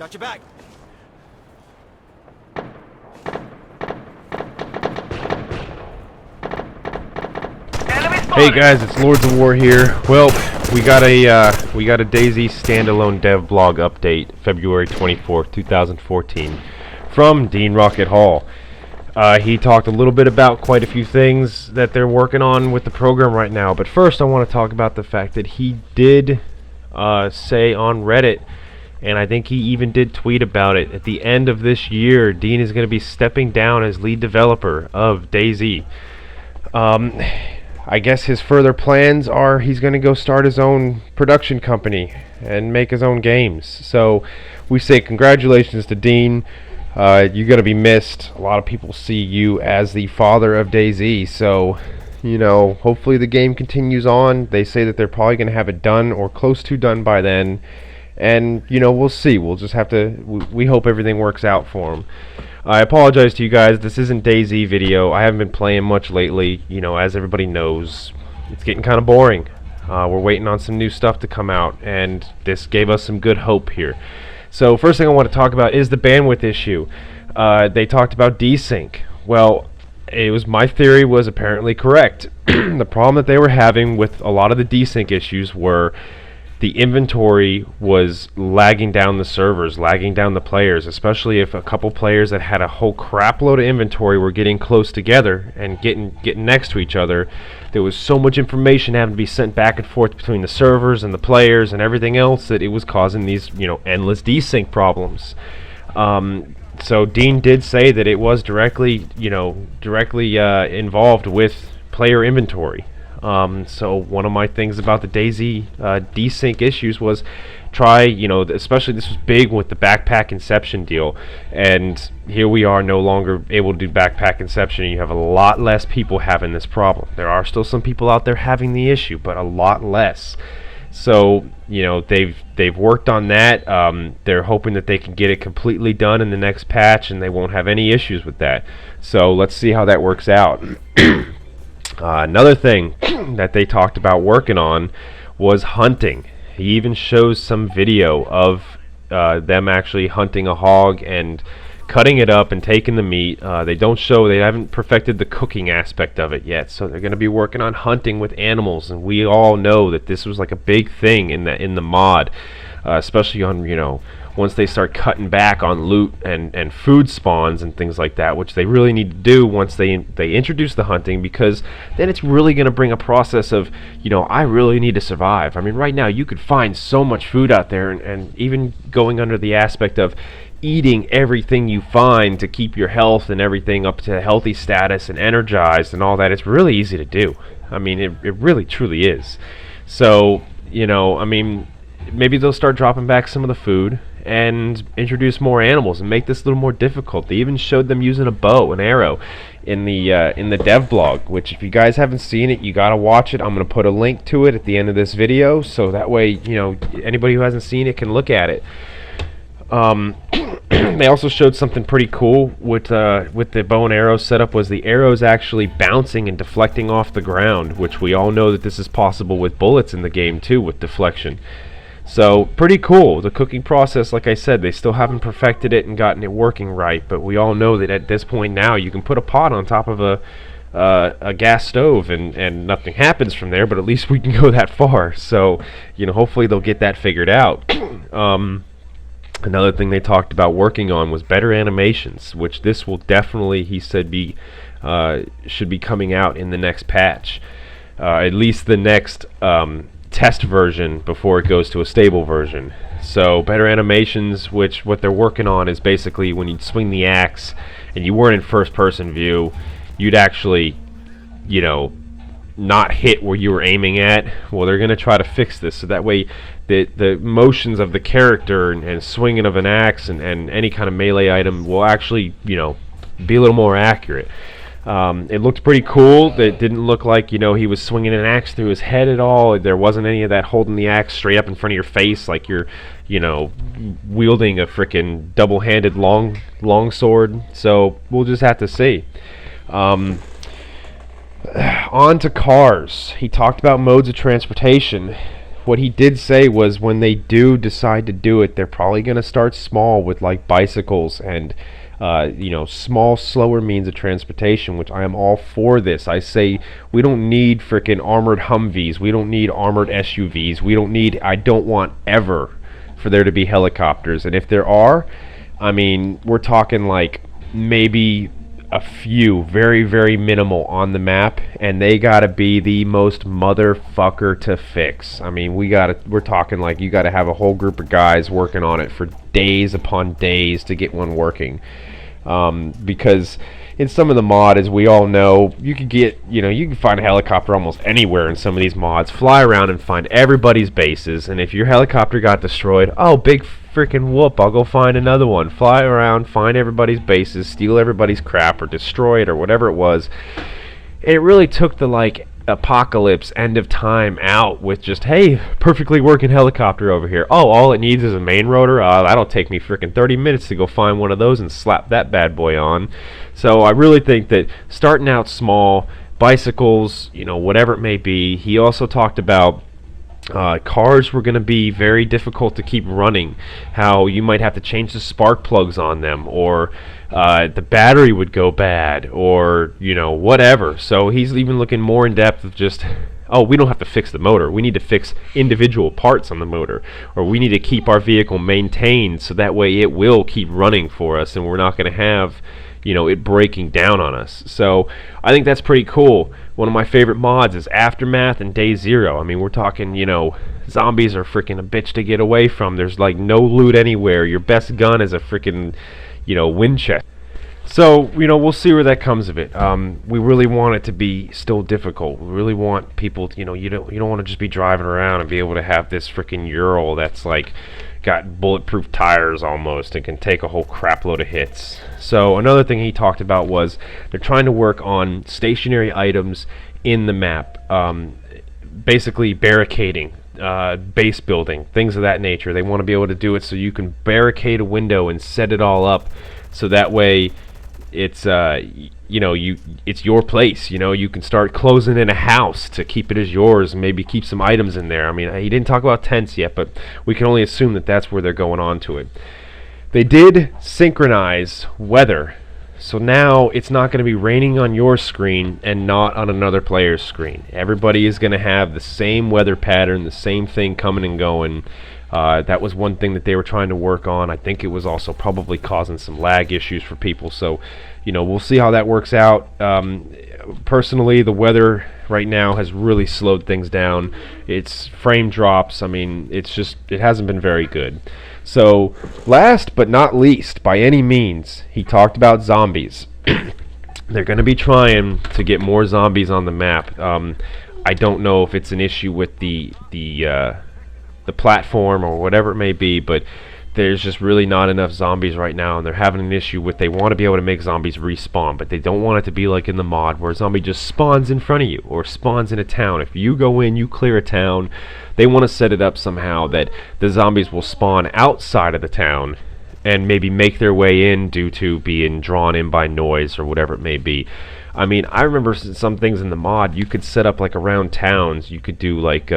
Got your back. Hey guys, it's Lords of War here. Well, we got a DayZ standalone dev blog update, February 24th, 2014, from Dean Rocket Hall. He talked a little bit about quite a few things that they're working on with the program right now. But first, I want to talk about the fact that he did say on Reddit, and I think he even did tweet about it, at the end of this year, Dean is going to be stepping down as lead developer of DayZ. I guess his further plans are he's going to go start his own production company and make his own games. So we say congratulations to Dean. You're going to be missed. A lot of people see you as the father of DayZ. So, you know, hopefully the game continues on. They say that they're probably going to have it done or close to done by then. And, you know, we'll see. We'll just have to... We hope everything works out for him. I apologize to you guys. This isn't DayZ video. I haven't been playing much lately. You know, as everybody knows, it's getting kind of boring. We're waiting on some new stuff to come out, and this gave us some good hope here. So first thing I want to talk about is the bandwidth issue. They talked about Desync. Well, my theory was apparently correct. The problem that they were having with a lot of the Desync issues were the inventory was lagging down the servers, lagging down the players, especially if a couple players that had a whole crap load of inventory were getting close together and getting next to each other. There was so much information having to be sent back and forth between the servers and the players and everything else that it was causing these, you know, endless desync problems. So Dean did say that it was directly involved with player inventory. So one of my things about the DayZ desync issues was try, you know, especially this was big with the backpack inception deal, and here we are no longer able to do backpack inception, and you have a lot less people having this problem. There are still some people out there having the issue, but a lot less. So, you know, they've worked on that. They're hoping that they can get it completely done in the next patch, and they won't have any issues with that. So let's see how that works out. Another thing that they talked about working on was hunting. He even shows some video of them actually hunting a hog and cutting it up and taking the meat. They haven't perfected the cooking aspect of it yet, so they're going to be working on hunting with animals, and we all know that this was like a big thing in the mod, especially on, you know, once they start cutting back on loot and food spawns and things like that, which they really need to do once they introduce the hunting, because then it's really going to bring a process of, you know, I really need to survive. I mean, right now you could find so much food out there, and even going under the aspect of eating everything you find to keep your health and everything up to healthy status and energized and all that, it's really easy to do. I mean, it really truly is. So, you know, I mean, maybe they'll start dropping back some of the food and introduce more animals and make this a little more difficult. They even showed them using a bow and arrow in the dev blog, which if you guys haven't seen it, you gotta watch it. I'm gonna put a link to it at the end of this video, so that way, you know, anybody who hasn't seen it can look at it. They also showed something pretty cool with the bow and arrow setup, was the arrows actually bouncing and deflecting off the ground, which we all know that this is possible with bullets in the game too, with deflection. So pretty cool. The cooking process, like I said, they still haven't perfected it and gotten it working right, but we all know that at this point now you can put a pot on top of a gas stove and nothing happens from there, but at least we can go that far. So, you know, hopefully they'll get that figured out. Another thing they talked about working on was better animations, which this will definitely, he said, should be coming out in the next patch, at least the next test version before it goes to a stable version. So better animations, which what they're working on is basically when you swing the axe and you weren't in first person view, you'd actually, you know, not hit where you were aiming at. Well, they're going to try to fix this so that way the motions of the character and swinging of an axe and any kind of melee item will actually, you know, be a little more accurate. It looked pretty cool. It didn't look like, you know, he was swinging an axe through his head at all. There wasn't any of that holding the axe straight up in front of your face like you're, you know, wielding a frickin' double-handed long sword. So we'll just have to see. On to cars. He talked about modes of transportation. what he did say was when they do decide to do it, they're probably going to start small with like bicycles and small, slower means of transportation, which I am all for this. I say we don't need freaking armored Humvees. We don't need armored SUVs. I don't want ever for there to be helicopters. And if there are, I mean, we're talking like maybe a few, very, very minimal on the map, and they gotta be the most motherfucker to fix. I mean, we're talking like you gotta have a whole group of guys working on it for days upon days to get one working. Because in some of the mod, as we all know, you can find a helicopter almost anywhere in some of these mods, fly around and find everybody's bases, and if your helicopter got destroyed, oh, big freaking whoop, I'll go find another one. Fly around, find everybody's bases, steal everybody's crap, or destroy it, or whatever it was. It really took the, like, apocalypse, end of time out with just, hey, perfectly working helicopter over here. Oh, all it needs is a main rotor? That'll take me freaking 30 minutes to go find one of those and slap that bad boy on. So I really think that starting out small, bicycles, whatever it may be. He also talked about cars were going to be very difficult to keep running, how you might have to change the spark plugs on them, or the battery would go bad, or whatever. So he's even looking more in depth of just, oh, we don't have to fix the motor, we need to fix individual parts on the motor, or we need to keep our vehicle maintained so that way it will keep running for us and we're not going to have it breaking down on us. So I think that's pretty cool. One of my favorite mods is Aftermath and Day Zero. I mean, we're talking, zombies are freaking a bitch to get away from. There's like no loot anywhere. Your best gun is a freaking, Winchester. So, we'll see where that comes of it. We really want it to be still difficult. We really want people, you don't want to just be driving around and be able to have this freaking Ural that's like got bulletproof tires almost and can take a whole crap load of hits. So another thing he talked about was they're trying to work on stationary items in the map, basically barricading, base building, things of that nature. They want to be able to do it so you can barricade a window and set it all up so that way it's it's your place. You can start closing in a house to keep it as yours and maybe keep some items in there. I mean, he didn't talk about tents yet, but we can only assume that that's where they're going on to it. They did synchronize weather, so now it's not going to be raining on your screen and not on another player's screen. Everybody is going to have the same weather pattern, the same thing coming and going. That was one thing that they were trying to work on. I think it was also probably causing some lag issues for people. So, we'll see how that works out. Personally, the weather right now has really slowed things down. It's frame drops. I mean, it hasn't been very good. So, last but not least, by any means, he talked about zombies. They're going to be trying to get more zombies on the map. I don't know if it's an issue with the platform or whatever it may be, but there's just really not enough zombies right now, and they're having an issue with, they want to be able to make zombies respawn, but they don't want it to be like in the mod where a zombie just spawns in front of you or spawns in a town. If you go in, you clear a town, they want to set it up somehow that the zombies will spawn outside of the town and maybe make their way in due to being drawn in by noise or whatever it may be. I mean, I remember some things in the mod you could set up like around towns. You could do like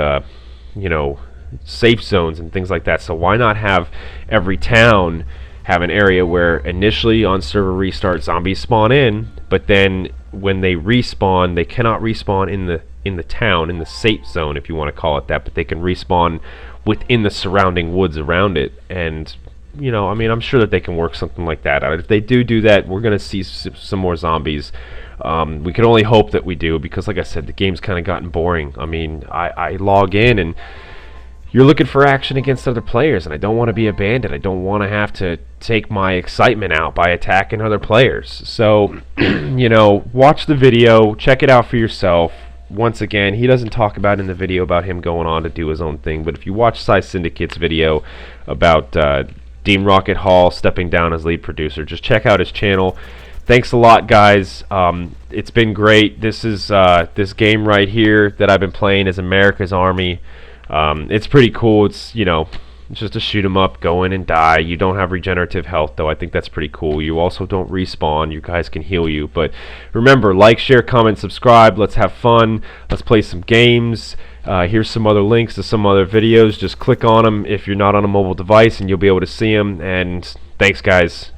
safe zones and things like that. So why not have every town have an area where initially on server restart zombies spawn in, but then when they respawn, they cannot respawn in the town, in the safe zone if you want to call it that, but they can respawn within the surrounding woods around it. And I mean, I'm sure that they can work something like that out. If they do that, we're going to see some more zombies. We can only hope that we do, because like I said, the game's kind of gotten boring. I mean, I log in and you're looking for action against other players, and I don't want to be a bandit. I don't want to have to take my excitement out by attacking other players. So, watch the video, check it out for yourself. Once again, he doesn't talk about in the video about him going on to do his own thing, but if you watch Cy Syndicate's video about Dean Rocket Hall stepping down as lead producer, just check out his channel. Thanks a lot, guys. It's been great. This is this game right here that I've been playing is America's Army. It's pretty cool. It's just a shoot 'em up, go in and die. You don't have regenerative health, though. I think that's pretty cool. You also don't respawn. You guys can heal you. But remember, like, share, comment, subscribe. Let's have fun. Let's play some games. Here's some other links to some other videos. Just click on them if you're not on a mobile device, and you'll be able to see them. And thanks, guys.